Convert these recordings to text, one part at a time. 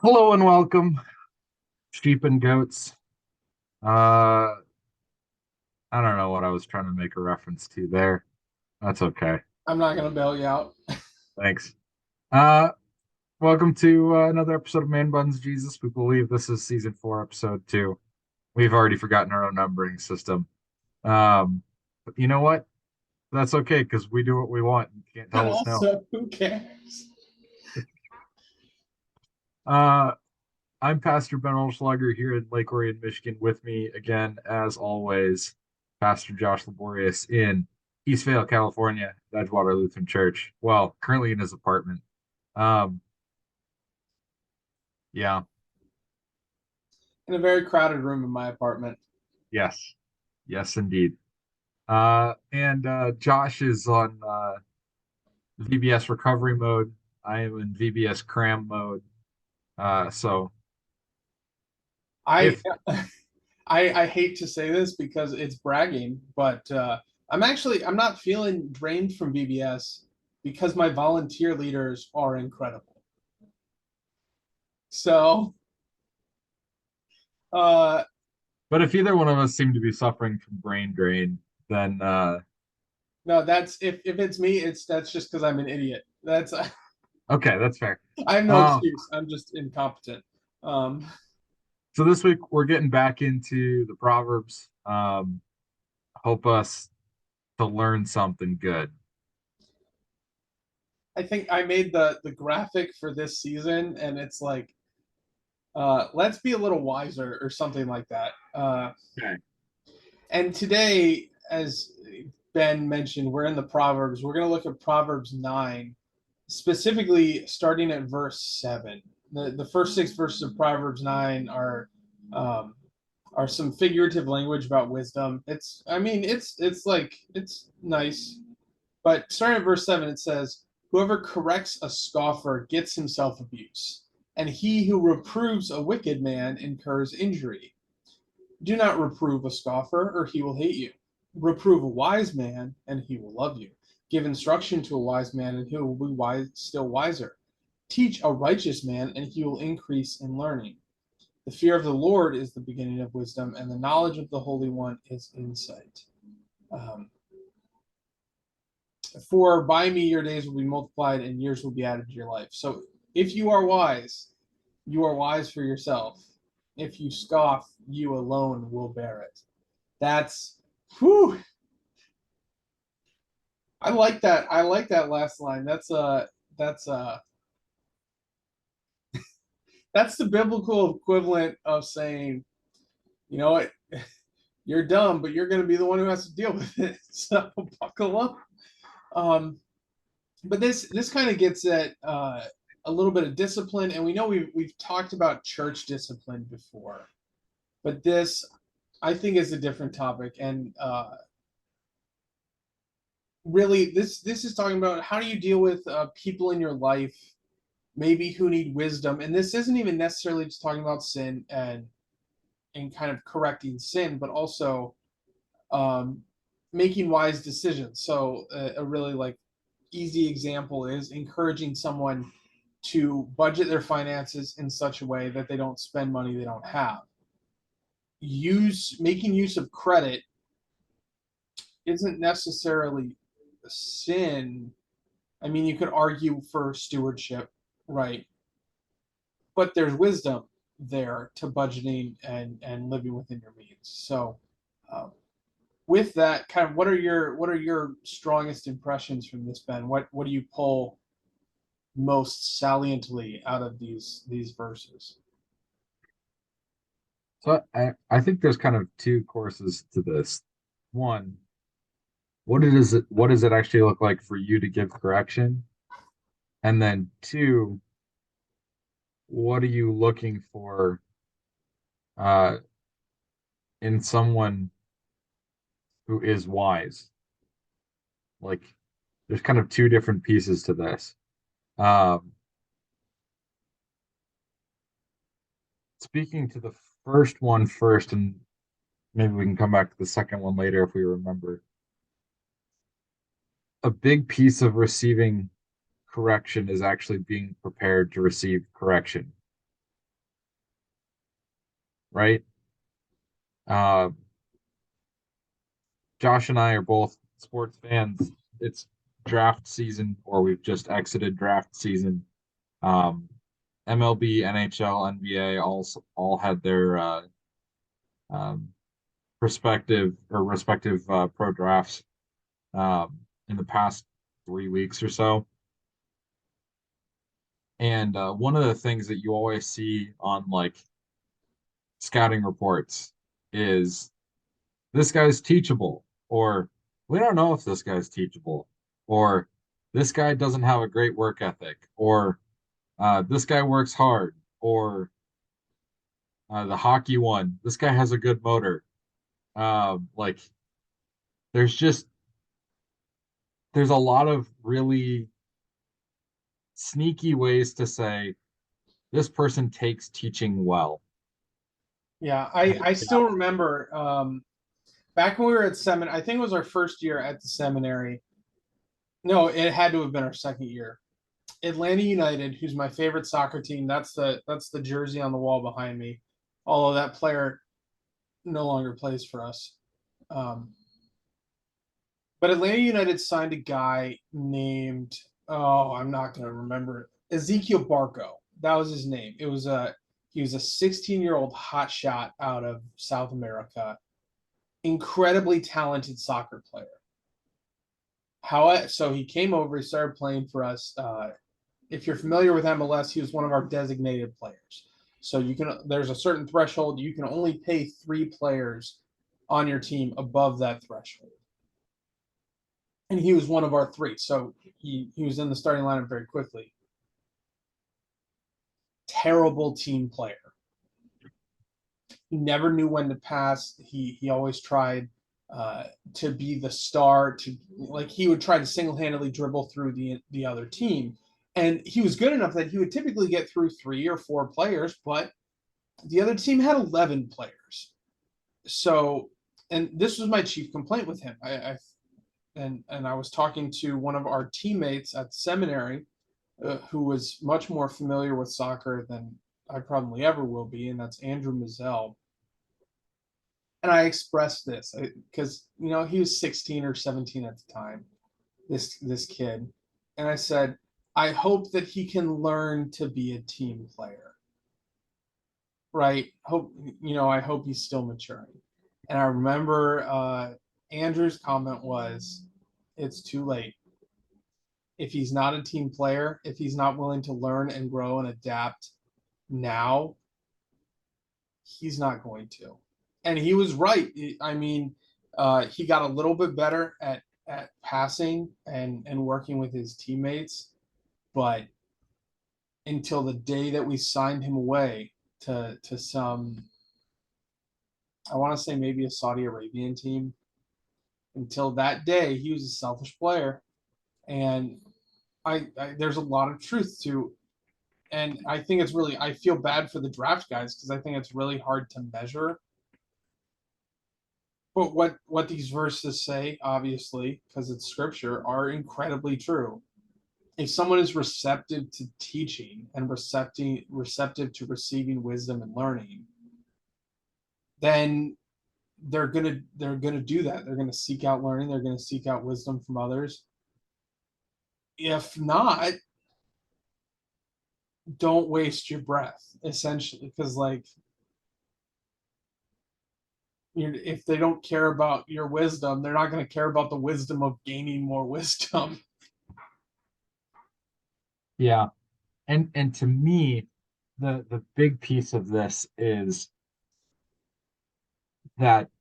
Hello and welcome, sheep and goats. Uh, I don't know what I was trying to make a reference to there. That's okay. I'm not gonna bail you out. Thanks. Uh, Welcome to another episode of Man Buns Jesus. We believe this is season four, episode two. We've already forgotten our own numbering system. But you know what? That's okay because we do what we want. You can't And tell us no. also, who cares? Uh, I'm Pastor Ben Olschlager here in Lake Orion, Michigan. With me again, as always, Pastor Josh Laborious in Eastvale, California, at Edgewater Lutheran Church. Well, currently in his apartment. Um, yeah, In a very crowded room in my apartment. yes, yes, indeed. And Josh is on VBS recovery mode. I am in VBS cram mode. So I if I hate to say this because it's bragging, but I'm not feeling drained from BBS because my volunteer leaders are incredible. So uh but if either one of us seem to be suffering from brain drain, then no, that's if it's me, it's that's just because I'm an idiot. That's okay, that's fair. I have no Um, excuse. I'm just incompetent. Um So this week we're getting back into the Proverbs. Hope us to learn something good. I think I made the graphic for this season and it's like let's be a little wiser or something like that. Okay. And today, as Ben mentioned, we're in the Proverbs. We're going to look at Proverbs 9, specifically starting at verse 7. The first six verses of Proverbs 9 um, are some figurative language about wisdom. It's nice. But starting at verse 7, it says, "Whoever corrects a scoffer gets himself abuse, and he who reproves a wicked man incurs injury. Do not reprove a scoffer, or he will hate you. Reprove a wise man, and he will love you. Give instruction to a wise man, and he will be still wiser. Teach a righteous man, and he will increase in learning. The fear of the Lord is the beginning of wisdom, and the knowledge of the Holy One is insight. Um, for by me your days will be multiplied, and years will be added to your life. So if you are wise for yourself. If you scoff, you alone will bear it. That's whew. I like that. I like that last line. That's that's the biblical equivalent of saying, you know what, you're dumb, but you're going to be the one who has to deal with it. So buckle up. Um, but this kind of gets at a little bit of discipline, and we know we've talked about church discipline before, but this I think is a different topic, and really this is talking about how do you deal with people in your life maybe who need wisdom, and this isn't even necessarily just talking about sin and kind of correcting sin, but also um, making wise decisions. So a really like easy example is encouraging someone to budget their finances in such a way that they don't spend money they don't have. Use making use of credit isn't necessarily a sin. I mean, you could argue for stewardship, right? But there's wisdom there to budgeting and living within your means. So, um, with that, kind of, what are your strongest impressions from this, Ben? What do you pull most saliently out of these verses? So I think there's kind of two courses to this. One, what does it actually look like for you to give correction? And then two, what are you looking for uh in someone who is wise? Like there's kind of two different pieces to this. Um, Speaking to the first one first, and maybe we can come back to the second one later if we remember. A big piece of receiving correction is actually being prepared to receive correction. right? Uh, Josh and I are both sports fans. It's draft season, or we've just exited draft season. Um, MLB, NHL, NBA all had their um, respective pro drafts in the past 3 weeks or so. And one of the things that you always see on like scouting reports is this guy's teachable, or we don't know if this guy's teachable, or this guy doesn't have a great work ethic, or this guy works hard, or the hockey one, this guy has a good motor. Like there's just there's a lot of really sneaky ways to say this person takes teaching well. Yeah, And I yeah, still remember back when we were at seminary. I think it was our first year at the seminary. No, it had to have been our second year. Atlanta United, who's my favorite soccer team. That's the jersey on the wall behind me. Although that player no longer plays for us. Um, but Atlanta United signed a guy named, oh, I'm not going to remember it. Ezekiel Barco. That was his name. He was a 16-year-old hot shot out of South America. Incredibly talented soccer player. So he came over, he started playing for us. If you're familiar with MLS, he was one of our designated players. So there's a certain threshold. You can only pay 3 players on your team above that threshold. And he was one of our 3. So he was in the starting lineup very quickly. Terrible team player. He never knew when to pass. He always tried to be the star. He would try to single handedly dribble through the other team, and he was good enough that he would typically get through 3 or 4 players, but the other team had 11 players. So, and this was my chief complaint with him. And I was talking to one of our teammates at the seminary, who was much more familiar with soccer than I probably ever will be, and that's Andrew Mazzell. And I expressed this because he was 16 or 17 at the time, this kid, and I said, I hope that he can learn to be a team player, right? I hope he's still maturing. And I remember Andrew's comment was, "It's too late. If he's not a team player, if he's not willing to learn and grow and adapt now, he's not going to." And he was right. I mean, he got a little bit better at passing and working with his teammates, but until the day that we signed him away to some, I want to say maybe a Saudi Arabian team, until that day he was a selfish player. And there's a lot of truth to, and I think it's really, I feel bad for the draft guys because I think it's really hard to measure. But what these verses say, obviously, because it's scripture, are incredibly true. If someone is receptive to teaching and receptive to receiving wisdom and learning, then they're gonna do that. They're gonna seek out learning. They're gonna seek out wisdom from others. If not, don't waste your breath, essentially, because if they don't care about your wisdom, they're not going to care about the wisdom of gaining more wisdom. yeah. And to me, the big piece of this is that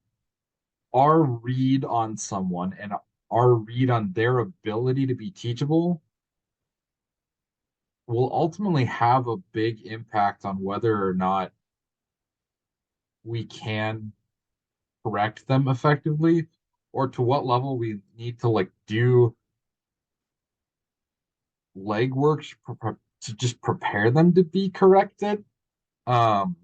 our read on someone and our read on their ability to be teachable will ultimately have a big impact on whether or not we can correct them effectively, or to what level we need to like do legwork to just prepare them to be corrected. Um,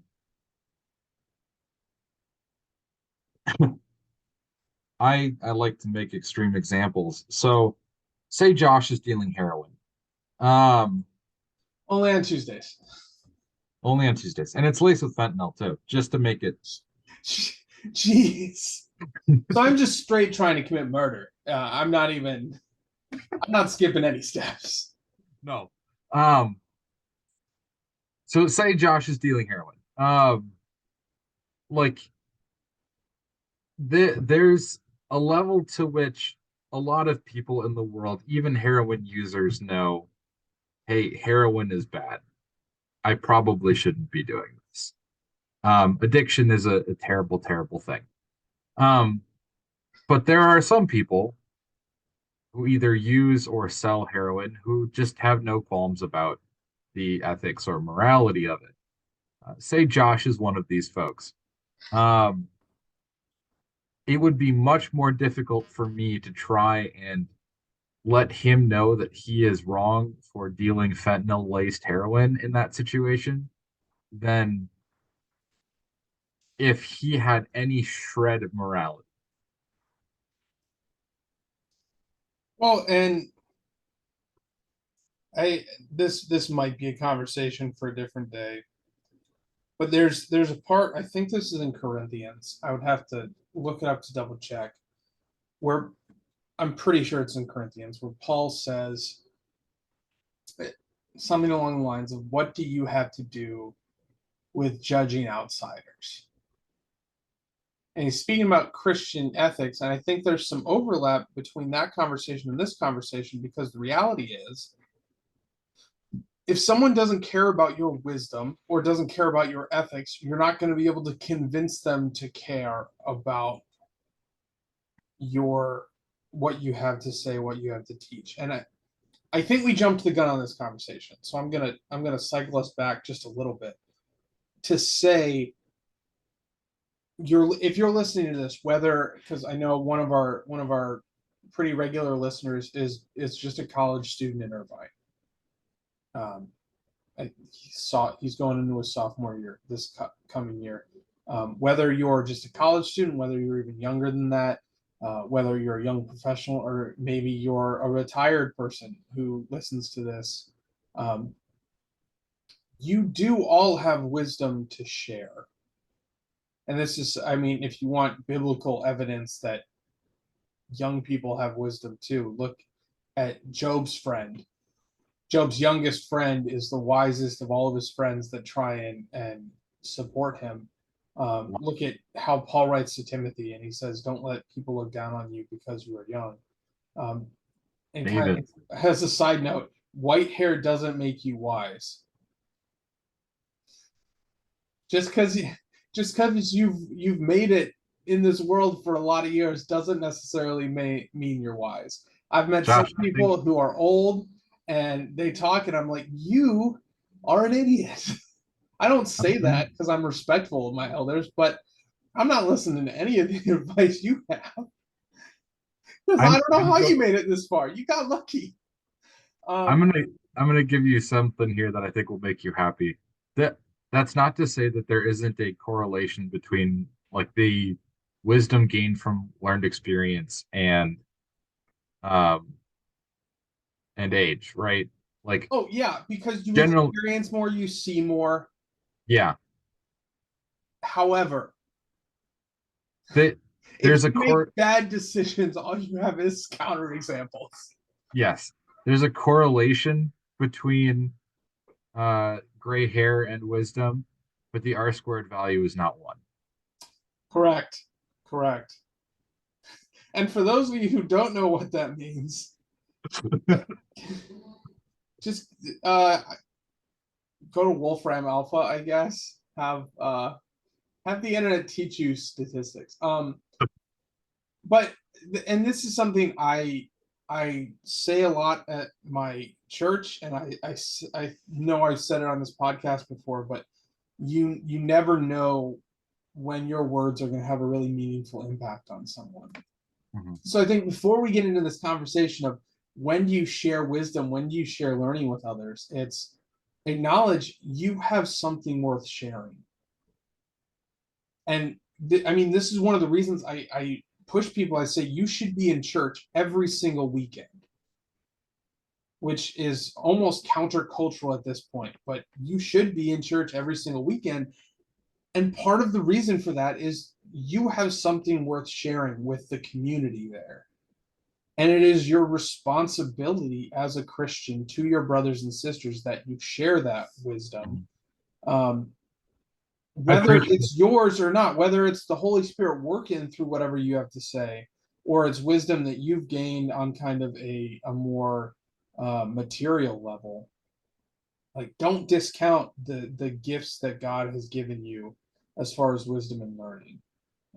I like to make extreme examples. So, say Josh is dealing heroin. Um, Only on Tuesdays. Only on Tuesdays, and it's laced with fentanyl too, just to make it. Jeez. So I'm just straight trying to commit murder. I'm not skipping any steps. No. Um. So say Josh is dealing heroin. Like there's a level to which a lot of people in the world, even heroin users, know, hey, heroin is bad. I probably shouldn't be doing this. Addiction is a terrible, terrible thing. Um, but there are some people who either use or sell heroin who just have no qualms about the ethics or morality of it. Say Josh is one of these folks. Um, it would be much more difficult for me to try and let him know that he is wrong for dealing fentanyl laced heroin in that situation than if he had any shred of morality. Well, and I this might be a conversation for a different day. But there's a part, I think this is in Corinthians. I would have to look it up to double check. Where I'm pretty sure it's in Corinthians, where Paul says something along the lines of, "What do you have to do with judging outsiders?" And he's speaking about Christian ethics, and I think there's some overlap between that conversation and this conversation, because the reality is, if someone doesn't care about your wisdom or doesn't care about your ethics, you're not going to be able to convince them to care about your what you have to say, what you have to teach. And I think we jumped the gun on this conversation. So I'm gonna cycle us back just a little bit to say, if you're listening to this, whether, because I know one of our pretty regular listeners is just a college student in Irvine. Um, he's going into his sophomore year this coming year. Whether you're just a college student, whether you're even younger than that, whether you're a young professional, or maybe you're a retired person who listens to this, um, you do all have wisdom to share. And this is, I mean, if you want biblical evidence that young people have wisdom too, look at Job's friend. Job's youngest friend is the wisest of all of his friends that try and support him. Look at how Paul writes to Timothy, and he says, "Don't let people look down on you because you are young." Um, and kind David. of as a side note, white hair doesn't make you wise. Just because you've made it in this world for a lot of years doesn't necessarily mean you're wise. I've met some Josh, I think people who are old and they talk, and I'm like, you are an idiot. I don't say I'm that because I'm respectful of my elders, but I'm not listening to any of the advice you have because I I'm don't know I'm how go, you made it this far. You got lucky. I'm Um, gonna I'm gonna give you something here that I think will make you happy. That that's not to say that there isn't a correlation between like the wisdom gained from learned experience um and age, right? Like oh yeah, because you general, experience more, you see more. yeah. However, That if there's you a make core bad decisions, all you have is counterexamples. yes, there's a correlation between gray hair and wisdom, but the R squared value is not one. Correct. Correct. And for those of you who don't know what that means, just go to Wolfram Alpha, I guess. Have the internet teach you statistics. But and this is something I say a lot at my church, and I know I've said it on this podcast before, but you never know when your words are going to have a really meaningful impact on someone. Mhm. So I think before we get into this conversation of when do you share wisdom, when do you share learning with others, it's acknowledge you have something worth sharing. And I mean, this is one of the reasons I push people. I say you should be in church every single weekend. which is almost countercultural at this point. But you should be in church every single weekend. And part of the reason for that is you have something worth sharing with the community there. And it is your responsibility as a Christian to your brothers and sisters that you share that wisdom. Um, I whether preach. it's yours or not, whether it's the Holy Spirit working through whatever you have to say, or it's wisdom that you've gained on kind of a more material level. Like, don't discount the gifts that God has given you as far as wisdom and learning.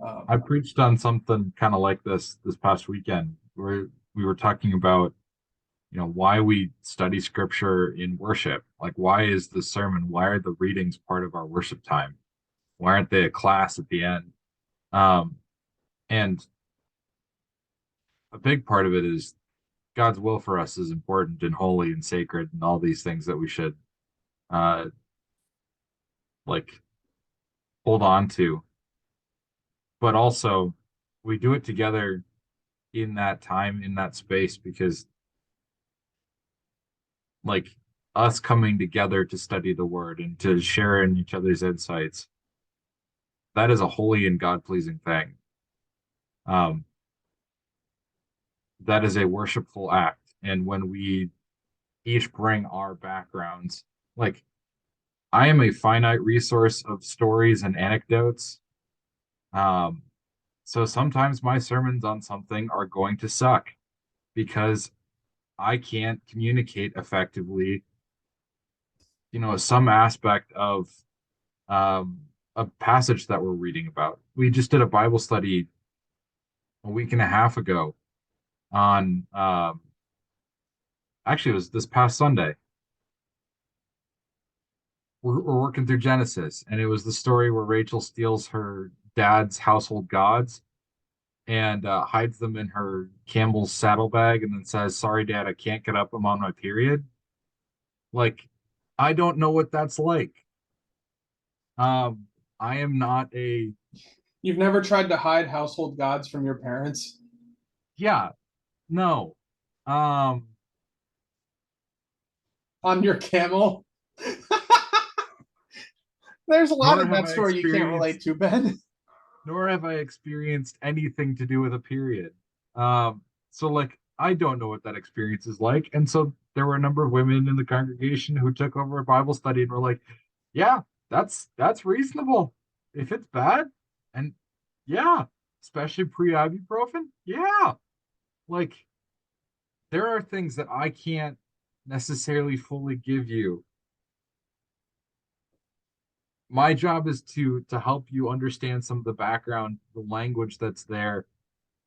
I Um, preached on something kind of like this past weekend, where we were talking about, why we study scripture in worship. Like, why is the sermon, why are the readings part of our worship time? Why aren't they a class at the end? Um, and a big part of it is God's will for us is important and holy and sacred and all these things that we should uh like hold on to. But also we do it together in that time, in that space, because like us coming together to study the word and to share in each other's insights, that is a holy and God-pleasing thing. Um, that is a worshipful act. And when we each bring our backgrounds, like I am a finite resource of stories and anecdotes. Um, so sometimes my sermons on something are going to suck because I can't communicate effectively, some aspect of um, a passage that we're reading about. We just did a Bible study a week and a half ago on, actually, it was this past Sunday. We're working through Genesis, and it was the story where Rachel steals her dad's household gods and hides them in her camel's saddlebag and then says, "Sorry, Dad, I can't get up. I'm on my period." Like, I don't know what that's like. Um, I am not a, you've never tried to hide household gods from your parents yeah, no. Um, on your camel. There's a lot nor of have that I story you can't relate experienced, to, Ben. nor have I experienced anything to do with a period. So like, I don't know what that experience is like. And so there were a number of women in the congregation who took over a Bible study and were like, yeah, that's reasonable. If it's bad, and yeah, especially pre-ibuprofen, yeah. Like there are things that I can't necessarily fully give you. My job is to help you understand some of the background, the language that's there,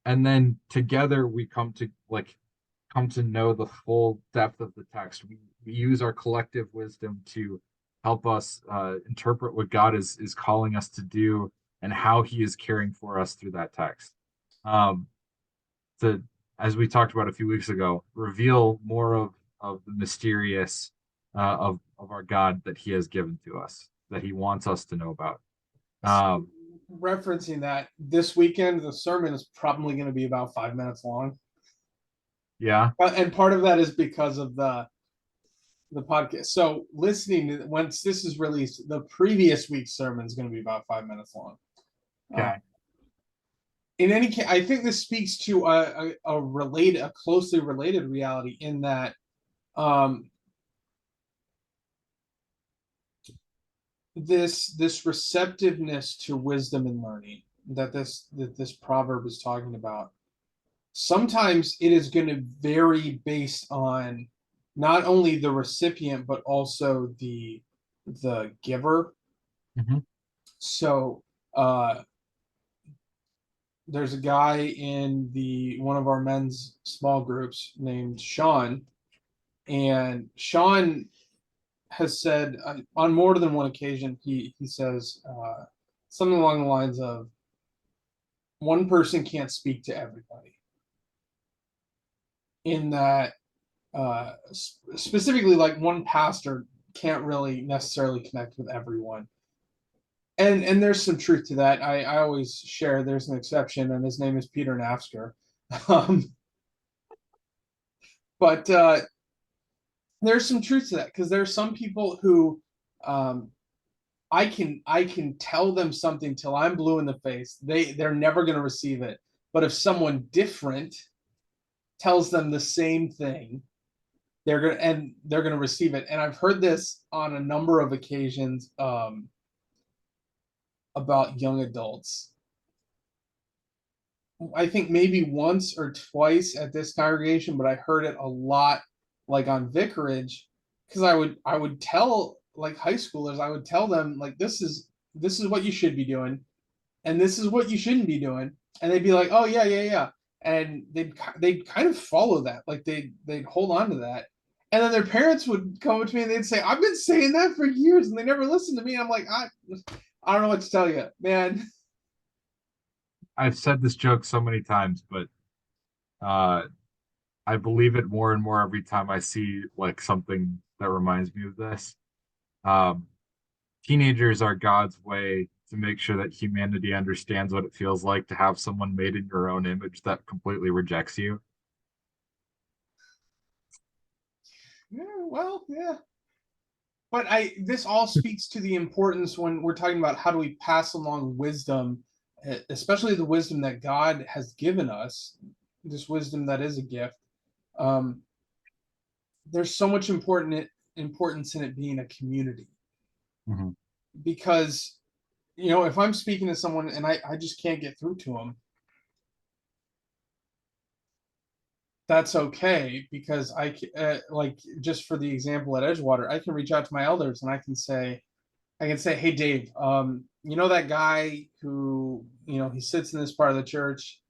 and then together we come to know the full depth of the text. We use our collective wisdom to help us interpret what God is calling us to do and how He is caring for us through that text. Um, to, as we talked about a few weeks ago, reveal more of the mysterious of our God that He has given to us, that He wants us to know about. Um, Referencing that, this weekend the sermon is probably going to be about 5 minutes long, yeah, and part of that is because of the podcast. So listening once this is released, the previous week's sermon is going to be about 5 minutes long. Uh, okay. in any case, I think this speaks to a closely related reality in that um, this receptiveness to wisdom and learning that this proverb is talking about. Sometimes it is going to vary based on not only the recipient but also the giver. Mhm. So uh, there's a guy in the one of our men's small groups named Sean, and Sean has said on more than one occasion he says something along the lines of one person can't speak to everybody. In that, specifically, like one pastor can't really necessarily connect with everyone, and there's some truth to that. I always share there's an exception, and his name is Peter Nafsker. um, but there's some truth to that because there are some people who um, I can tell them something till I'm blue in the face. They're never going to receive it. But if someone different tells them the same thing, they're gonna receive it. And I've heard this on a number of occasions about young adults. I think maybe once or twice at this congregation, but I heard it a lot like on vicarage because I would tell like high schoolers, I would tell them like this is what you should be doing and this is what you shouldn't be doing. And they'd be like, "Oh yeah, yeah, yeah." And they'd kind of follow that. Like they'd hold on to that. And then their parents would come up to me and they'd say, "I've been saying that for years and they never listened to me." I'm like, I don't know what to tell you, man. I've said this joke so many times, but uh, I believe it more and more every time I see like something that reminds me of this. Um, Teenagers are God's way to make sure that humanity understands what it feels like to have someone made in your own image that completely rejects you. Yeah, well, yeah. But I this all speaks to the importance when we're talking about how do we pass along wisdom, especially the wisdom that God has given us, this wisdom that is a gift. Um, there's so much importance in it being a community Mhm. because if I'm speaking to someone and I just can't get through to them, that's okay because like just for the example at Edgewater, I can reach out to my elders and I can say, "Hey, Dave, that guy who, he sits in this part of the church.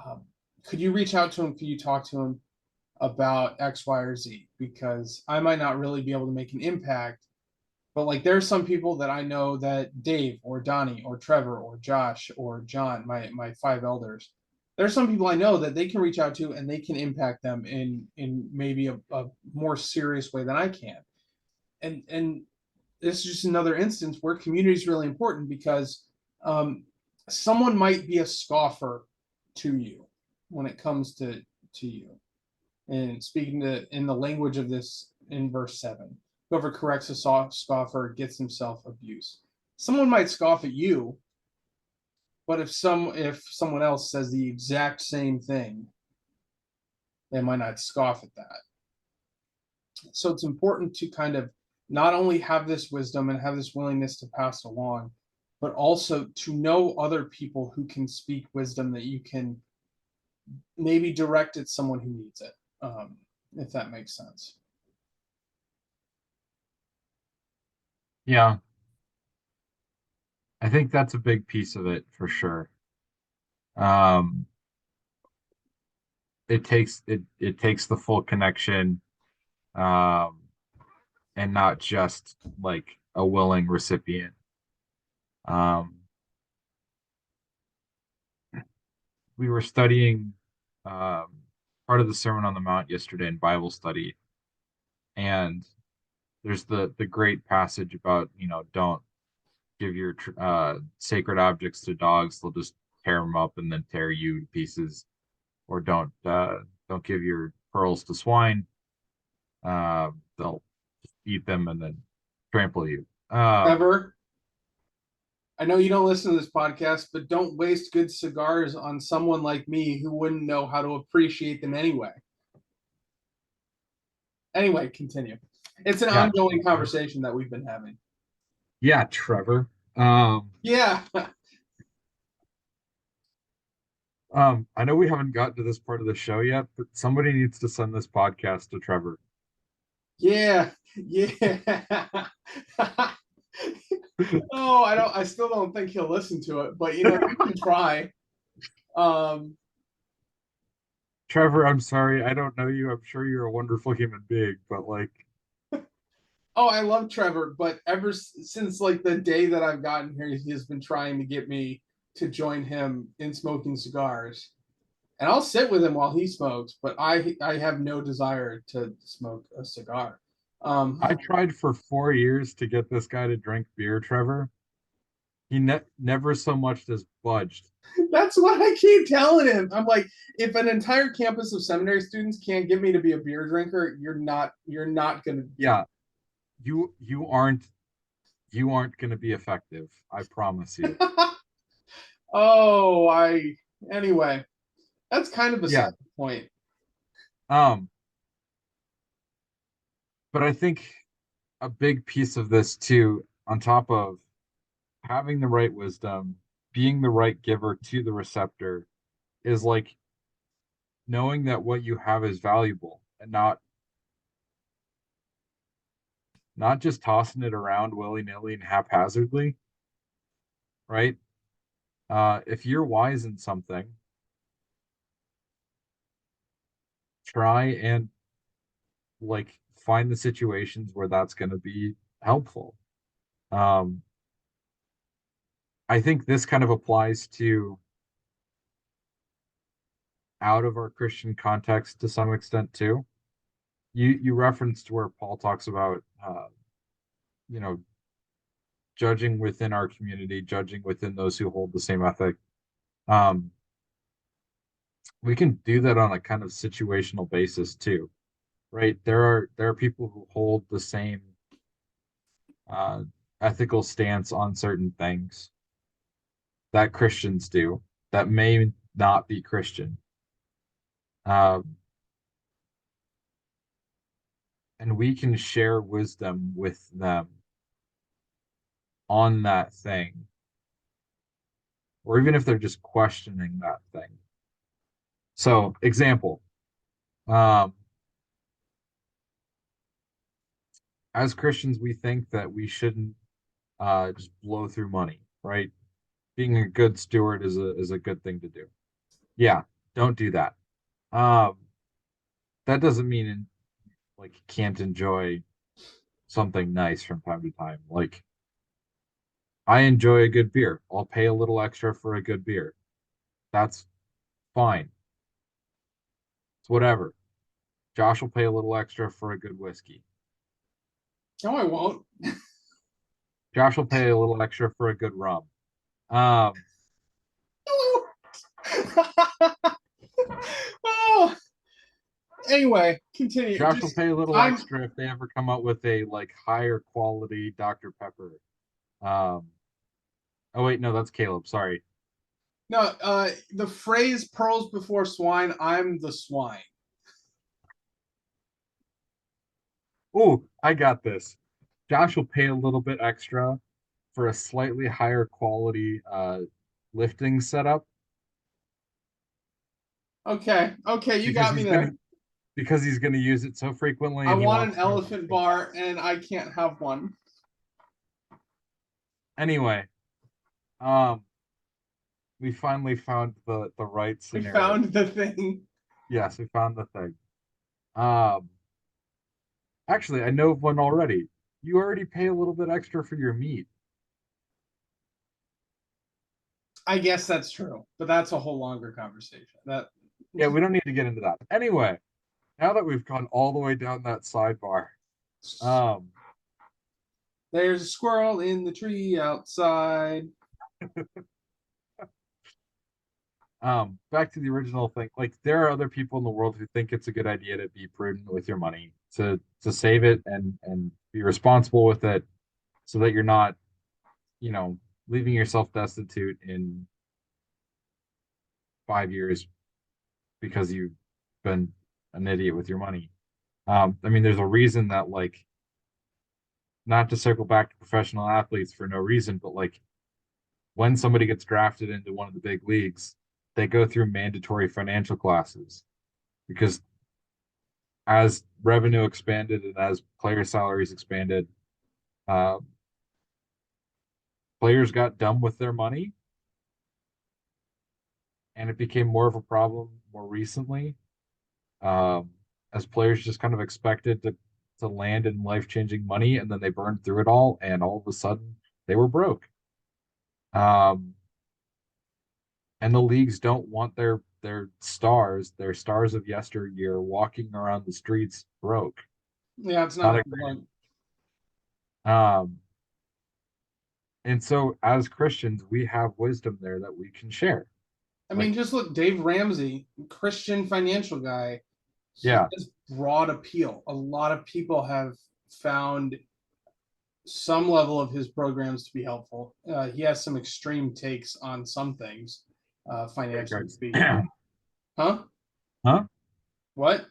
Um, could you reach out to him? Could you talk to him about X, Y, or Z? Because I might not really be able to make an impact, but like there's some people that I know that Dave or Donnie or Trevor or Josh or John, my five elders, there's some people I know that they can reach out to and they can impact them in maybe a more serious way than I can. And this is just another instance where community is really important because um, someone might be a scoffer to you when it comes to you. And speaking in the language of this in verse 7, whoever corrects a scoffer gets himself abuse. Someone might scoff at you, but if someone else says the exact same thing, they might not scoff at that. So it's important to kind of not only have this wisdom and have this willingness to pass along, but also to know other people who can speak wisdom that you can maybe direct at someone who needs it, if that makes sense. Yeah, I think that's a big piece of it for sure. Um, it takes the full connection, um, and not just like a willing recipient. Um, we were studying um, part of the Sermon on the Mount yesterday in Bible study, and there's the great passage about don't give your sacred objects to dogs; they'll just tear them up and then tear you to pieces. Or don't give your pearls to swine; they'll eat them and then trample you. Trevor, I know you don't listen to this podcast, but don't waste good cigars on someone like me who wouldn't know how to appreciate them anyway. Anyway, continue. It's an Yeah, ongoing conversation that we've been having. yeah, Trevor. Um, Yeah. I know we haven't gotten to this part of the show yet, but somebody needs to send this podcast to Trevor. Yeah. Yeah. Oh, I still don't think he'll listen to it, but you can try. Um Trevor, I'm sorry, I don't know you. I'm sure you're a wonderful human being, but like, oh, I love Trevor, but ever since like the day that I've gotten here, he has been trying to get me to join him in smoking cigars. And I'll sit with him while he smokes, but I have no desire to smoke a cigar. I Um tried for 4 years to get this guy to drink beer, Trevor. never so much as budged. That's what I keep telling him. I'm like, if an entire campus of seminary students can't get me to be a beer drinker, you're not gonna. Yeah, you aren't going to be effective. I promise you. Oh, I anyway. That's kind of beside Yeah. the point. Um, but I think a big piece of this too, on top of having the right wisdom, being the right giver to the receptor, is like knowing that what you have is valuable and not just tossing it around willy-nilly and haphazardly, right? If you're wise in something, try and like find the situations where that's going to be helpful. Um, I think this kind of applies to out of our Christian context to some extent too. You referenced where Paul talks about you know, judging within our community, judging within those who hold the same ethic. Um, we can do that on a kind of situational basis too, right? There are people who hold the same uh, ethical stance on certain things that Christians do that may not be Christian. Um, and we can share wisdom with them on that thing, or even if they're just questioning that thing. So, example, um, as Christians, we think that we shouldn't just blow through money, right? Being a good steward is a good thing to do. Yeah, don't do that. Um, that doesn't mean like you can't enjoy something nice from time to time. Like I enjoy a good beer. I'll pay a little extra for a good beer. That's fine. It's whatever. Josh will pay a little extra for a good whiskey. No, I won't. Josh will pay a little extra for a good rum. Um, Oh, anyway, continue. Josh will Just pay a little I'm extra if they ever come up with a like higher quality Dr. Pepper. Um, oh wait, no, that's Caleb. Sorry. no the phrase pearls before swine, I'm the swine. Oh, I got this. Josh will pay a little bit extra for a slightly higher quality lifting setup Okay, okay, you because got me he's there. gonna use it so frequently I and he want an wants to know. elephant bar and I can't have one. Anyway, um, we finally found the right We scenario. found the thing. Yes, we found the thing. Um, actually, I know of one already. You already pay a little bit extra for your meat. I guess that's true, but that's a whole longer conversation. That Yeah, we don't need to get into that. Anyway, now that we've gone all the way down that sidebar, um, there's a squirrel in the tree outside. back to the original thing. Like there are other people in the world who think it's a good idea to be prudent with your money, to save it and be responsible with it, so that you're not, you know, leaving yourself destitute in 5 years because you've been an idiot with your money. I mean, there's a reason that like not to circle back to professional athletes for no reason, but like when somebody gets drafted into one of the big leagues, they go through mandatory financial classes because as revenue expanded and as player salaries expanded, uh, players got dumb with their money, and it became more of a problem more recently, um, as players just kind of expected to land in life changing money, and then they burned through it all, and all of a sudden they were broke. Um, and the leagues don't want their stars of yesteryear, walking around the streets broke. Yeah, it's Not not a fun. great. Um, And so as Christians, we have wisdom there that we can share. I mean, Like, just look, Dave Ramsey, Christian financial guy, he yeah, has broad appeal. A lot of people have found some level of his programs to be helpful. He has some extreme takes on some things, credit financially cards. speaking. Huh? Huh? What?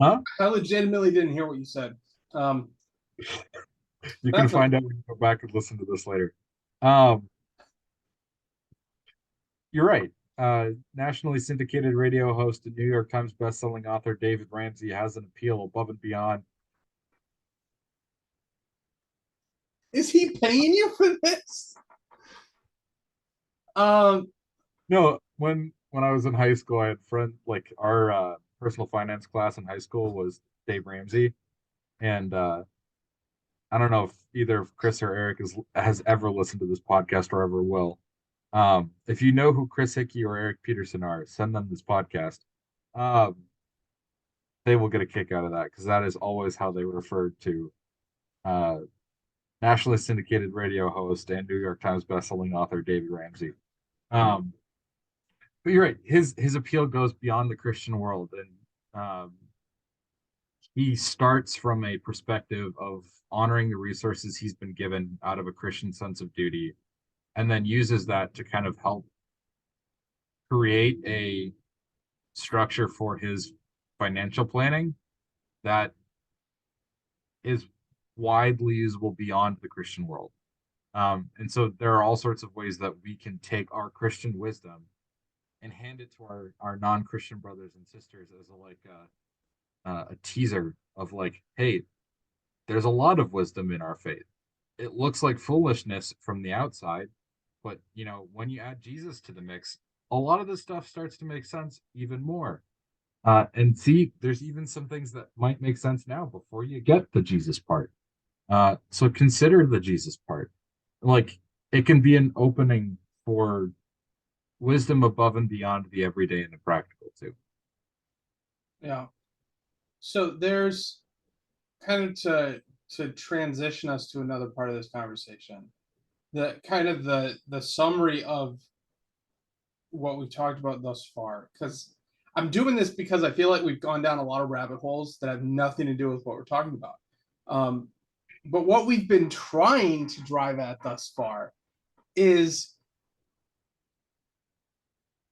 Huh? I legitimately didn't hear what you said. Um, You can that's find out okay. when you go back and listen to this later. Um, you're right. Nationally syndicated radio host and New York Times bestselling author David Ramsey has an appeal above and beyond. Is he paying you for this? Um, No, when I was in high school, I had friend like our personal finance class in high school was Dave Ramsey, and I don't know if either Chris or Eric has ever listened to this podcast or ever will. If you know who Chris Hickey or Eric Peterson are, send them this podcast. Um, they will get a kick out of that because that is always how they refer to uh, nationally syndicated radio host and New York Times bestselling author David Ramsey. Um, but you're right. His appeal goes beyond the Christian world, and he starts from a perspective of honoring the resources he's been given out of a Christian sense of duty, and then uses that to kind of help create a structure for his financial planning that is widely usable beyond the Christian world. And so there are all sorts of ways that we can take our Christian wisdom and hand it to our non-Christian brothers and sisters as a teaser of like, hey, there's a lot of wisdom in our faith. It looks like foolishness from the outside, but when you add Jesus to the mix, a lot of this stuff starts to make sense even more. And see, there's even some things that might make sense now before you get the Jesus part. So consider the Jesus part. Like it can be an opening for wisdom above and beyond the everyday and the practical too. yeah. So there's kind of to transition us to another part of this conversation. The kind of the summary of what we've talked about thus far, because I'm doing this because I feel like we've gone down a lot of rabbit holes that have nothing to do with what we're talking about. Um, but what we've been trying to drive at thus far is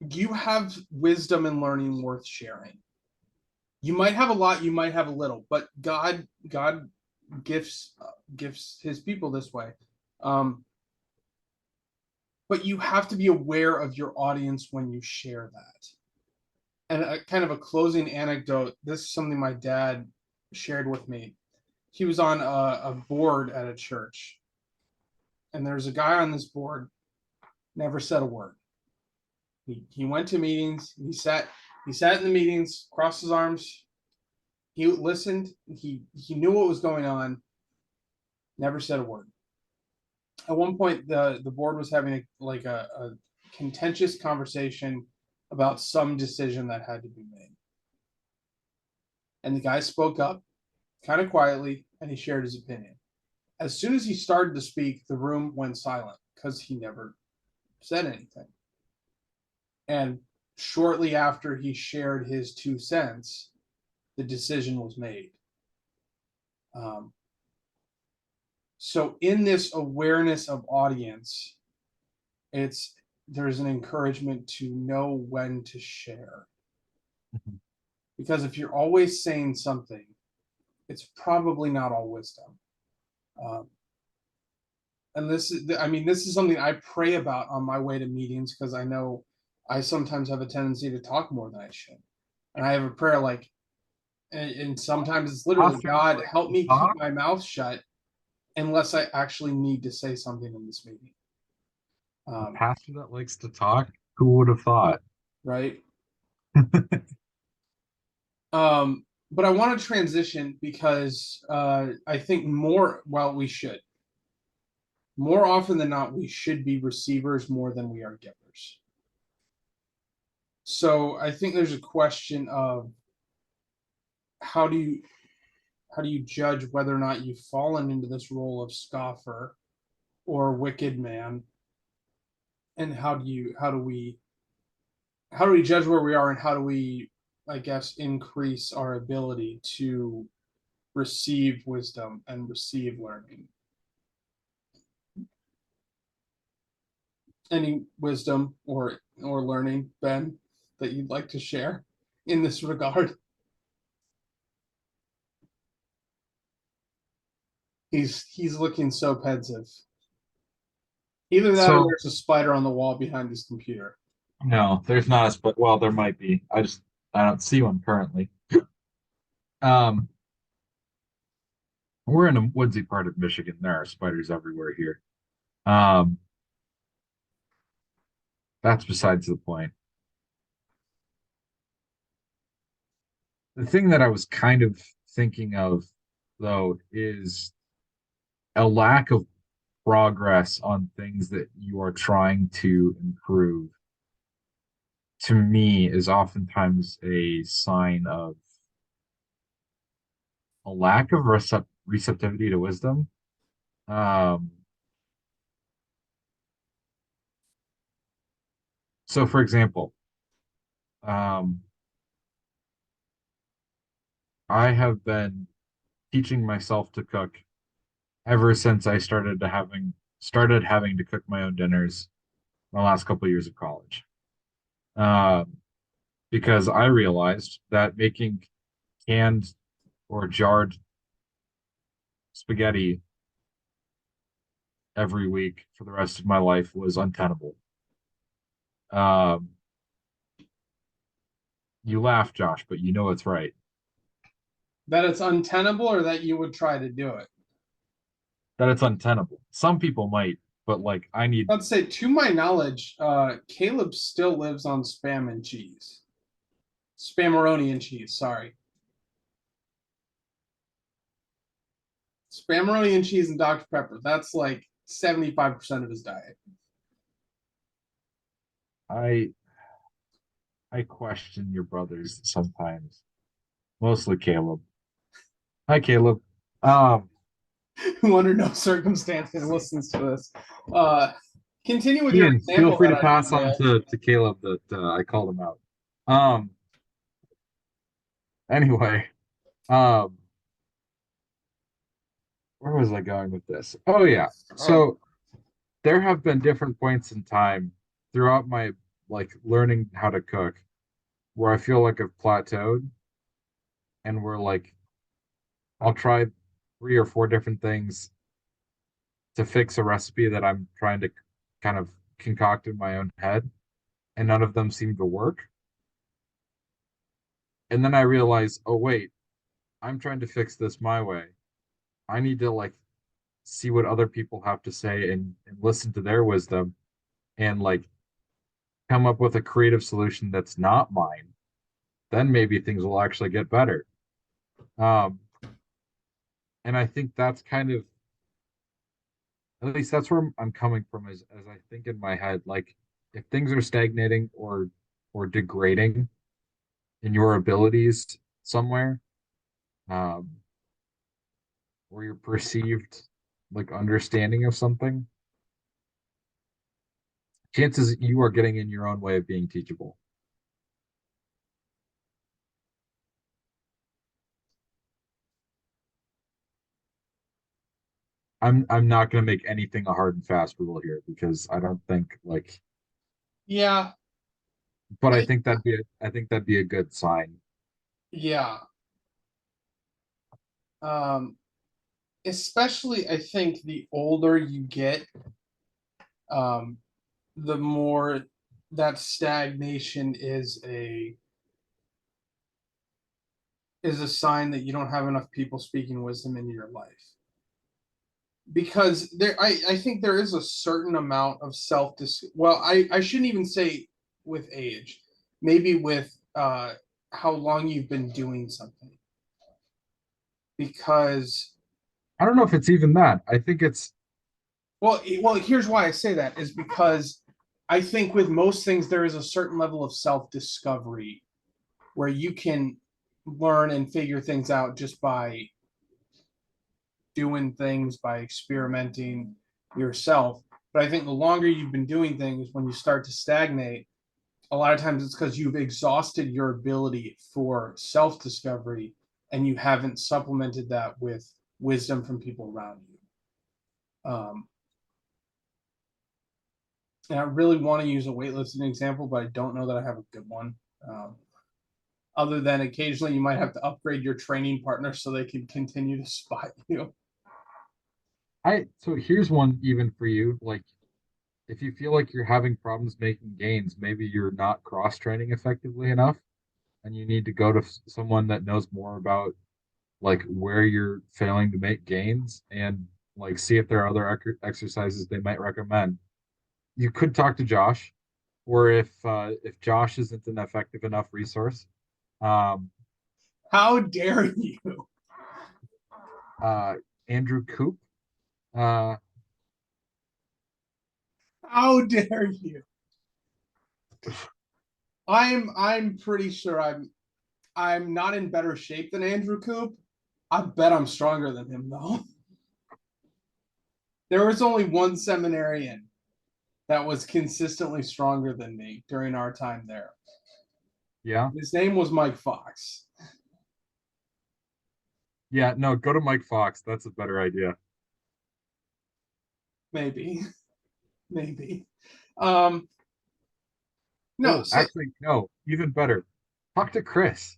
you have wisdom and learning worth sharing. You might have a lot, you might have a little, but God gifts His people this way. Um, but you have to be aware of your audience when you share that. And kind of a closing anecdote. This is something my dad shared with me. He was on a board at a church, and there's a guy on this board never said a word. He went to meetings. He sat in the meetings, crossed his arms. He listened. He knew what was going on. Never said a word. At one point, the board was having a contentious conversation about some decision that had to be made, and the guy spoke up kind of quietly, and he shared his opinion. As soon as he started to speak, the room went silent because he never said anything. And shortly after he shared his 2 cents, the decision was made. Um, so in this awareness of audience, it's there's an encouragement to know when to share. Mhm. Because if you're always saying something, it's probably not all wisdom. Um, and this is something I pray about on my way to meetings because I know I sometimes have a tendency to talk more than I should. And I have a prayer like, and sometimes it's literally, Pastor God, likes help to me keep talk. my mouth shut unless I actually need to say something in this meeting. A Um, pastor that likes to talk. Who would have thought? right. But I want to transition because I think we should. More often than not, we should be receivers more than we are givers. So I think there's a question of how do you judge whether or not you've fallen into this role of scoffer or wicked man, and how do we judge where we are, and how do we, I guess, increase our ability to receive wisdom and receive learning? Any wisdom or learning, Ben, that you'd like to share in this regard? He's looking so pensive. Either that or So there's a spider on the wall behind his computer. no, there's not a but well, there might be. I don't see one currently. Um, we're in a woodsy part of Michigan. There are spiders everywhere here. Um, that's besides the point. The thing that I was kind of thinking of, though, is a lack of progress on things that you are trying to improve. To me, is oftentimes a sign of a lack of receptivity to wisdom. Um, so, for example, um, I have been teaching myself to cook ever since I started having to cook my own dinners my last couple of years of college. Um, because I realized that making canned or jarred spaghetti every week for the rest of my life was untenable. Um, you laugh, Josh, but you know it's right. That it's untenable, or that you would try to do it? That it's untenable. Some people might, but like I need. Let's say, to my knowledge, Caleb still lives on spam and cheese. Spammeroni and cheese, sorry. Spammeroni and cheese and Dr. Pepper. That's like 75% of his diet. I I question your brothers sometimes, mostly Caleb. Hi, Caleb. Um, Who under no circumstances listens to this. Uh, Continue with your Ian, feel example free that to I pass on derailed. to Caleb that I called him out. Um, anyway, um, where was I going with this? Oh yeah. Oh, So there have been different points in time throughout my like learning how to cook where I feel like I've plateaued and where like I'll try three or four different things to fix a recipe that I'm trying to kind of concoct in my own head, and none of them seem to work. And then I realize, oh wait, I'm trying to fix this my way. I need to like see what other people have to say and listen to their wisdom and like come up with a creative solution that's not mine. Then maybe things will actually get better. Um, and I think that's kind of at least that's where I'm coming from as I think in my head, like if things are stagnating or degrading in your abilities somewhere, um, or your perceived like understanding of something, chances you are getting in your own way of being teachable. I'm not going to make anything a hard and fast rule here because I don't think like, yeah. but I, I think that'd be a good sign. yeah. Um, Especially, I think the older you get, um, the more that stagnation is a sign that you don't have enough people speaking wisdom into your life. Because I think there is a certain amount of self dis well, I shouldn't even say with age, maybe with how long you've been doing something. Because I don't know if it's even that. I think it's well, here's why I say that is because I think with most things there is a certain level of self discovery where you can learn and figure things out just by doing things, by experimenting, yourself. But I think the longer you've been doing things, when you start to stagnate, a lot of times it's because you've exhausted your ability for self discovery and you haven't supplemented that with wisdom from people around you. And I really want to use a weightlifting example, but I don't know that I have a good one. Other than occasionally you might have to upgrade your training partner so they can continue to spot you. So here's one even for you. Like if you feel like you're having problems making gains, maybe you're not cross training effectively enough and you need to go to someone that knows more about like where you're failing to make gains and like see if there are other exercises they might recommend. You could talk to Josh, or if Josh isn't an effective enough resource, um, How dare you? uh, Andrew Coop. Uh, How dare you? I'm pretty sure I'm not in better shape than Andrew Coop. I bet I'm stronger than him though. There was only one seminarian that was consistently stronger than me during our time there. yeah, His name was Mike Fox. yeah, no, go to Mike Fox. That's a better idea. Maybe. Maybe. Um no, Oh, so actually, no, even better. Talk to Chris.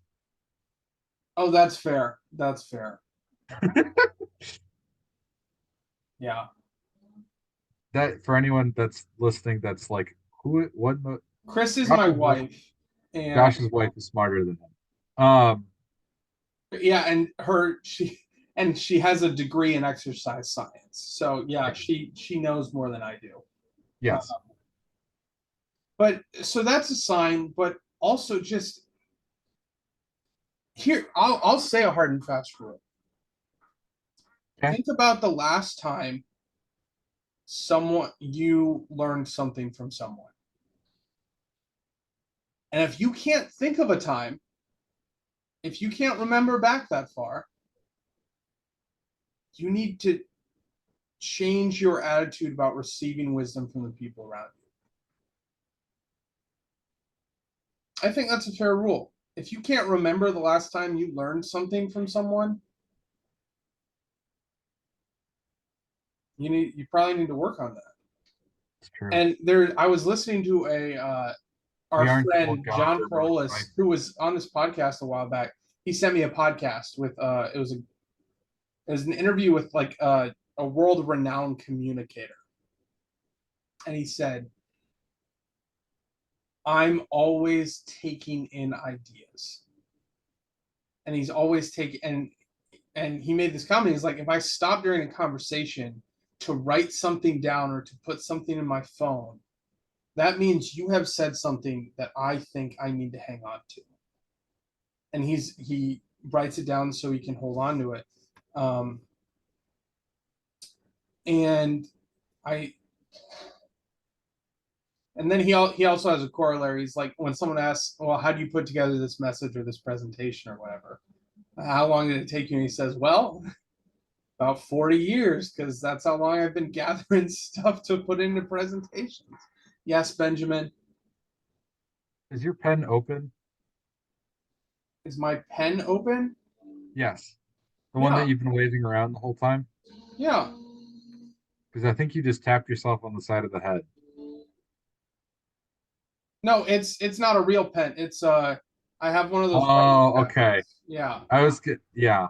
oh that's fair. That's fair. Yeah. That for anyone that's listening, that's like, who? What? Chris is my Josh's wife. wife. And Josh's wife is smarter than him. yeah, and she has a degree in exercise science. So yeah, she knows more than I do. Uh, Yes. but so that's a sign, but also just here I'll say a hard and fast rule. Okay. Think about the last time someone you learned something from someone. And if you can't think of a time, if you can't remember back that far, you need to change your attitude about receiving wisdom from the people around you. I think that's a fair rule. If you can't remember the last time you learned something from someone, you probably need to work on that. It's true. And there, I was listening to a We our aren't all friend gods John or North Corollis, Striker. who was on this podcast a while back. He sent me a podcast with it was an interview with like a world renowned communicator, and he said, "I'm always taking in ideas," and he's always taking and he made this comment. He's like, if I stop during a conversation to write something down or to put something in my phone, that means you have said something that I think I need to hang on to. And he writes it down so he can hold on to it. Um, and I and then he also has a corollary. He's like when someone asks, well, how do you put together this message or this presentation or whatever? How long did it take you? And he says, well, about 40 years, because that's how long I've been gathering stuff to put into presentations. Yes, Benjamin. Is your pen open? Is my pen open? Yes. The one that Yeah. you've been waving around the whole time? Yeah. Because I think you just tapped yourself on the side of the head. No, it's not a real pen. It's I have one of those writing Oh, okay. pens. Yeah. Yeah.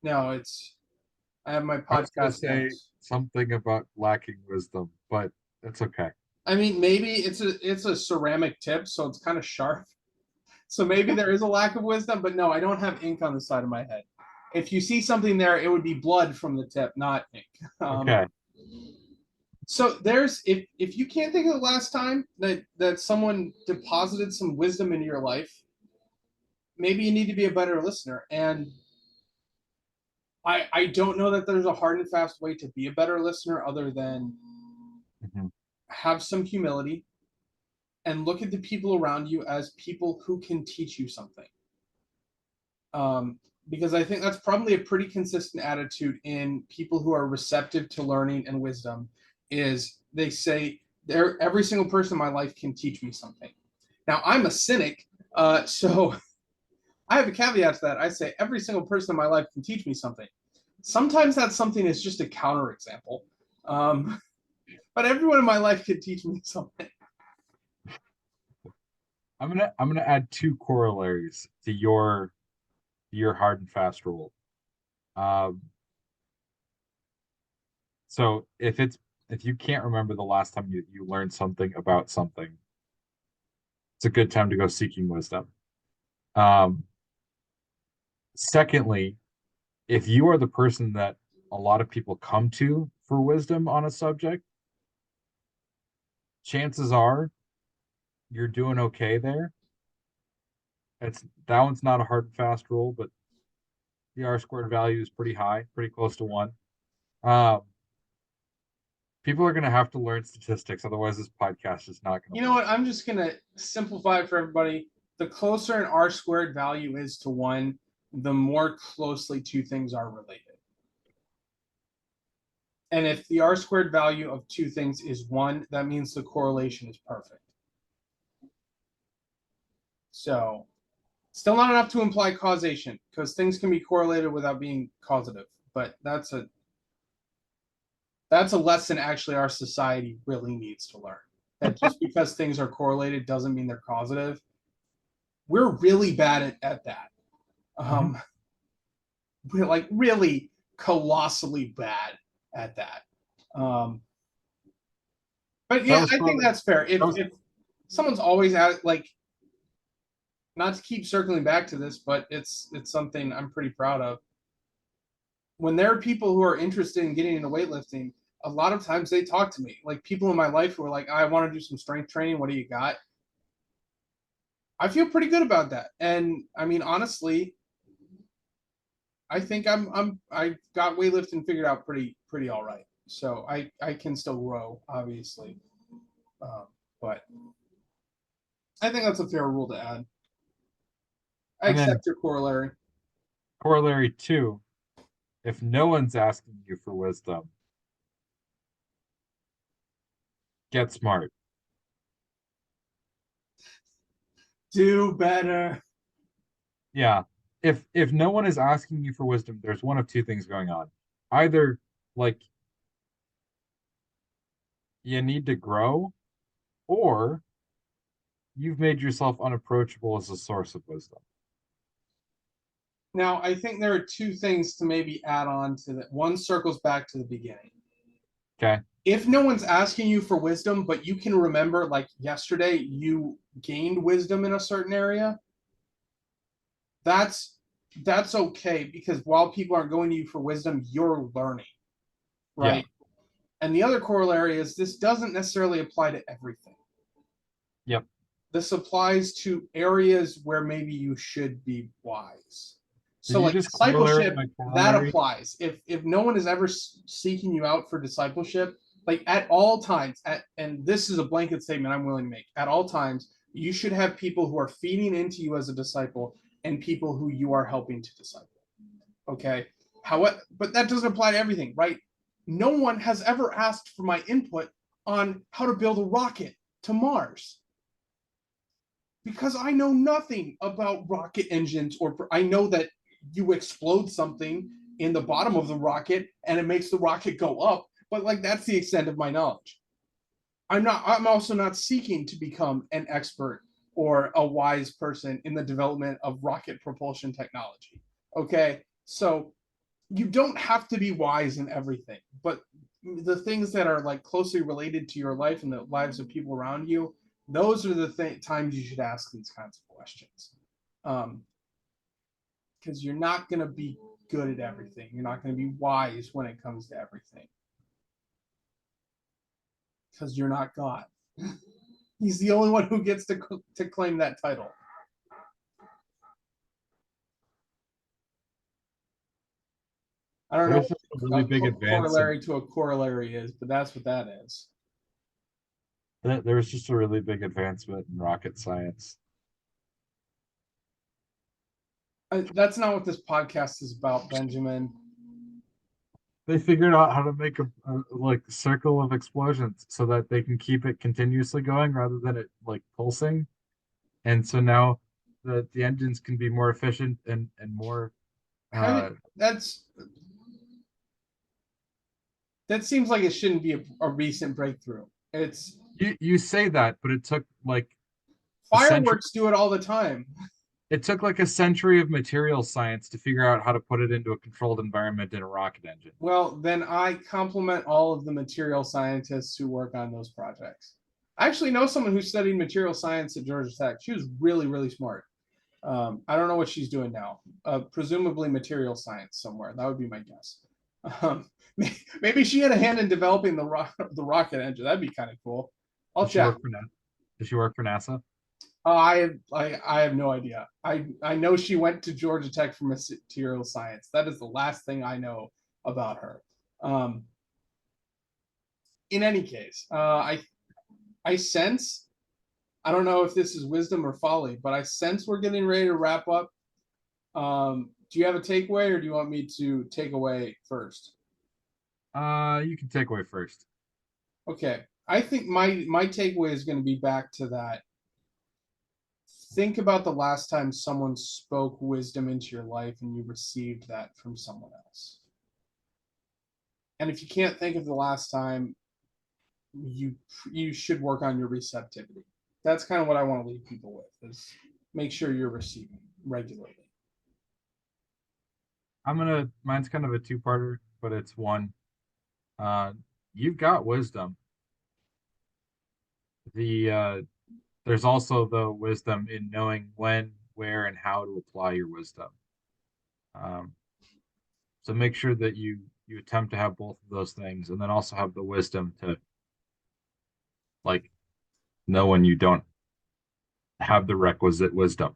No, it's I have my I was gonna podcast say notes. something about lacking wisdom, but that's okay. I mean, maybe it's a ceramic tip, so it's kind of sharp. So maybe there is a lack of wisdom, but no, I don't have ink on the side of my head. If you see something there, it would be blood from the tip, not ink. Okay. So there's if you can't think of the last time that someone deposited some wisdom into your life, maybe you need to be a better listener. And I don't know that there's a hard and fast way to be a better listener other than Mhm. have some humility and look at the people around you as people who can teach you something. Um, because I think that's probably a pretty consistent attitude in people who are receptive to learning and wisdom. Is they say every single person in my life can teach me something. Now I'm a cynic, so I have a caveat to that. I say every single person in my life can teach me something. Sometimes that something is just a counterexample, but everyone in my life can teach me something. I'm gonna add two corollaries to your hard and fast rule. Um, so if you can't remember the last time you learned something about something, it's a good time to go seeking wisdom. Um, Secondly, if you are the person that a lot of people come to for wisdom on a subject, chances are you're doing okay there. It's that one's not a hard and fast rule, but the R squared value is pretty high, pretty close to one. Um, People are going to have to learn statistics, otherwise this podcast is not going You to know work. what? I'm just gonna simplify it for everybody. The closer an R squared value is to one, the more closely two things are related. And if the R squared value of two things is one, that means the correlation is perfect. So still not enough to imply causation, because things can be correlated without being causative. But that's a lesson actually our society really needs to learn. That just because things are correlated doesn't mean they're causative. We're really bad at that. Mhm. We're like really colossally bad at that. Um, but That yeah, was I think probably that's fair. that was If someone's always at like, not to keep circling back to this, but it's something I'm pretty proud of. When there are people who are interested in getting into weightlifting, a lot of times they talk to me. Like people in my life who are like, I want to do some strength training. What do you got? I feel pretty good about that. And I mean, honestly, I think I got weightlifting figured out pretty all right. So I can still grow, obviously, but I think that's a fair rule to add. I and then accept your corollary. corollary two, if no one's asking you for wisdom, get smart. Do better. Yeah. If no one is asking you for wisdom, there's one of two things going on. Either like you need to grow, or you've made yourself unapproachable as a source of wisdom. Now I think there are two things to maybe add on to that. One circles back to the beginning. Okay. If no one's asking you for wisdom, but you can remember like yesterday you gained wisdom in a certain area, that's that's okay, because while people aren't going to you for wisdom, you're learning, Yeah. right? And the other corollary is this doesn't necessarily apply to everything. Yep. This applies to areas where maybe you should be wise. Did So you like just corollary discipleship, my that corollary? applies. If no one is ever seeking you out for discipleship, like at all times, and this is a blanket statement I'm willing to make, at all times you should have people who are feeding into you as a disciple and people who you are helping to disciple. Okay. However, but that doesn't apply to everything, right? No one has ever asked for my input on how to build a rocket to Mars, because I know nothing about rocket engines, or I know that you explode something in the bottom of the rocket and it makes the rocket go up, but like that's the extent of my knowledge. I'm also not seeking to become an expert or a wise person in the development of rocket propulsion technology. Okay? So you don't have to be wise in everything, but the things that are like closely related to your life and the lives of people around you, those are the times you should ask these kinds of questions. Um, because you're not going to be good at everything. You're not going to be wise when it comes to everything, because you're not God. He's the only one who gets to claim that title. I don't know There's just a what really a big advance in corollary to a corollary is, but that's what that is. there was just a really big advancement in rocket science. That's not what this podcast is about, Benjamin. They figured out how to make a like circle of explosions so that they can keep it continuously going rather than it like pulsing. And so now the engines can be more efficient and more How, uh that's that seems like it shouldn't be a recent breakthrough. It's you say that, but it took like a century. fireworks do it all the time. It took like a century of material science to figure out how to put it into a controlled environment in a rocket engine. Well, then I compliment all of the material scientists who work on those projects. I actually know someone who studied material science at Georgia Tech. She was really, really smart. I don't know what she's doing now. Presumably material science somewhere. That would be my guess. Um, maybe she had a hand in developing the rocket engine. That'd be kind of cool. I'll Does she check. work for NASA? Does she work for NASA? I have no idea. I know she went to Georgia Tech for material science. That is the last thing I know about her. Um, in any case, I sense, I don't know if this is wisdom or folly, but I sense we're getting ready to wrap up. Do you have a takeaway, or do you want me to take away first? You can take away first. Okay, I think my takeaway is going to be back to that. Think about the last time someone spoke wisdom into your life and you received that from someone else. And if you can't think of the last time, you you should work on your receptivity. That's kind of what I want to leave people with, is make sure you're receiving regularly. Mine's kind of a two-parter, but it's one. Uh, you've got wisdom. There's also the wisdom in knowing when, where, and how to apply your wisdom. Um, so make sure that you attempt to have both of those things, and then also have the wisdom to like know when you don't have the requisite wisdom,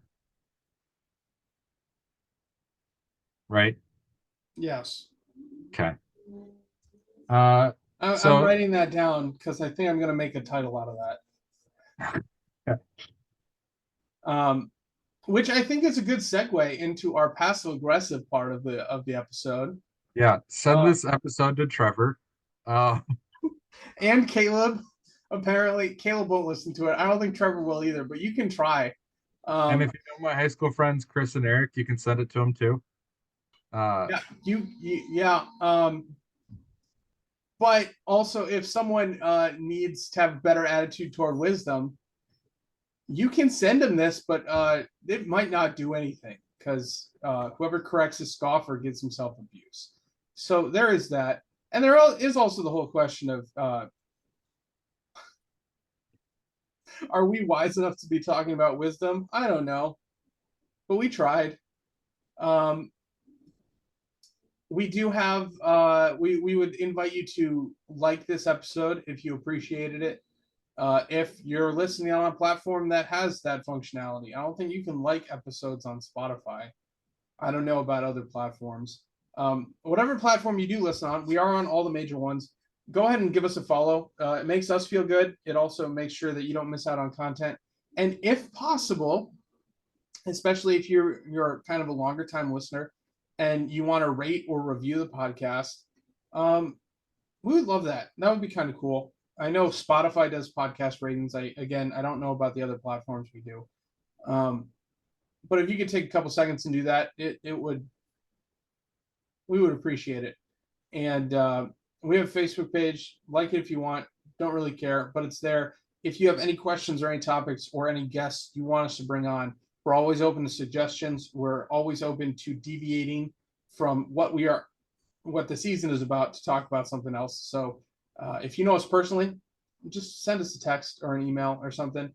right? Yes. Okay. Uh, I'm so writing that down because I think I'm going to make a title out of yeah, that. Which I think is a good segue into our passive aggressive part of the episode. yeah, send Uh, this episode to Trevor. Uh, and Caleb. Apparently, Caleb won't listen to it. I don't think Trevor will either, but you can try. and Um, if you know my high school friends Chris and Eric, you can send it to them too. Uh, yeah, yeah. But also, if someone needs to have a better attitude toward wisdom, you can send them this, but it might not do anything because whoever corrects a scoffer gives himself abuse. So there is that, and there is also the whole question of are we wise enough to be talking about wisdom? I don't know, but we tried. Um, we do have we would invite you to like this episode if you appreciated it. If you're listening on a platform that has that functionality, I don't think you can like episodes on Spotify. I don't know about other platforms. Whatever platform you do listen on, we are on all the major ones. Go ahead and give us a follow. It makes us feel good. It also makes sure that you don't miss out on content. And if possible, especially if you're kind of a longer time listener and you want to rate or review the podcast, um, we would love that. That would be kind of cool. I know Spotify does podcast ratings. I don't know about the other platforms we do. Um, but if you could take a couple seconds and do that, it would we would appreciate it. And we have a Facebook page. Like it if you want. Don't really care, but it's there. If you have any questions or any topics or any guests you want us to bring on, we're always open to suggestions. We're always open to deviating from what the season is about to talk about something else. So if you know us personally, just send us a text or an email or something.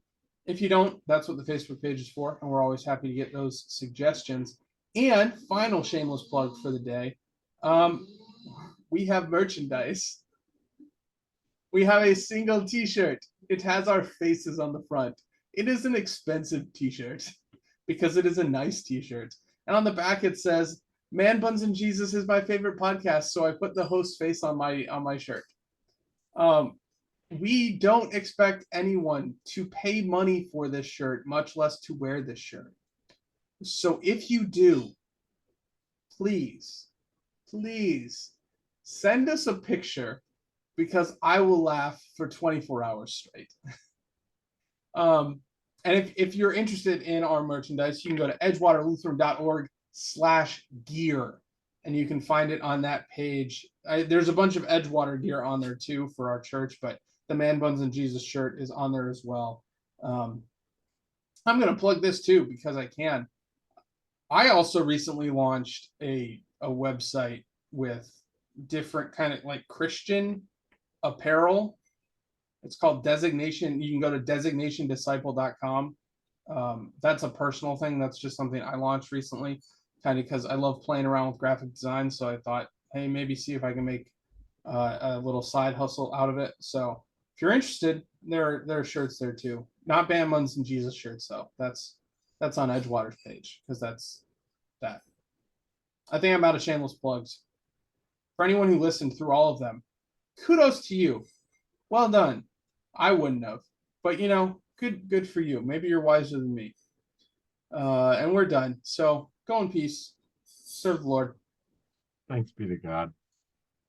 If you don't, that's what the Facebook page is for, and we're always happy to get those suggestions. And final shameless plug for the day. Um, we have merchandise. We have a single t-shirt. It has our faces on the front. It is an expensive t-shirt because it is a nice t-shirt. And on the back it says, Man Buns and Jesus is my favorite podcast, so I put the host face on my shirt. Um, we don't expect anyone to pay money for this shirt, much less to wear this shirt. So if you do, please, please send us a picture because I will laugh for 24 hours straight. And if you're interested in our merchandise, you can go to edgewaterlutheran.org/gear and you can find it on that page. There's a bunch of Edgewater gear on there too for our church, but the Man Buns and Jesus shirt is on there as well. I'm going to plug this too because I can. I also recently launched a website with different kind of like Christian apparel. It's called Designation. You can go to designationdisciple.com. That's a personal thing. That's just something I launched recently, kind of because I love playing around with graphic design. So I thought, hey, maybe see if I can make a little side hustle out of it. So if you're interested, there are shirts there too. Not Band Buns and Jesus shirts though. That's on Edgewater's page because that's that. I think I'm out of shameless plugs. For anyone who listened through all of them, kudos to you. Well done. I wouldn't have, but good for you. Maybe you're wiser than me. And we're done. So go in peace. Serve the Lord. Thanks be to God.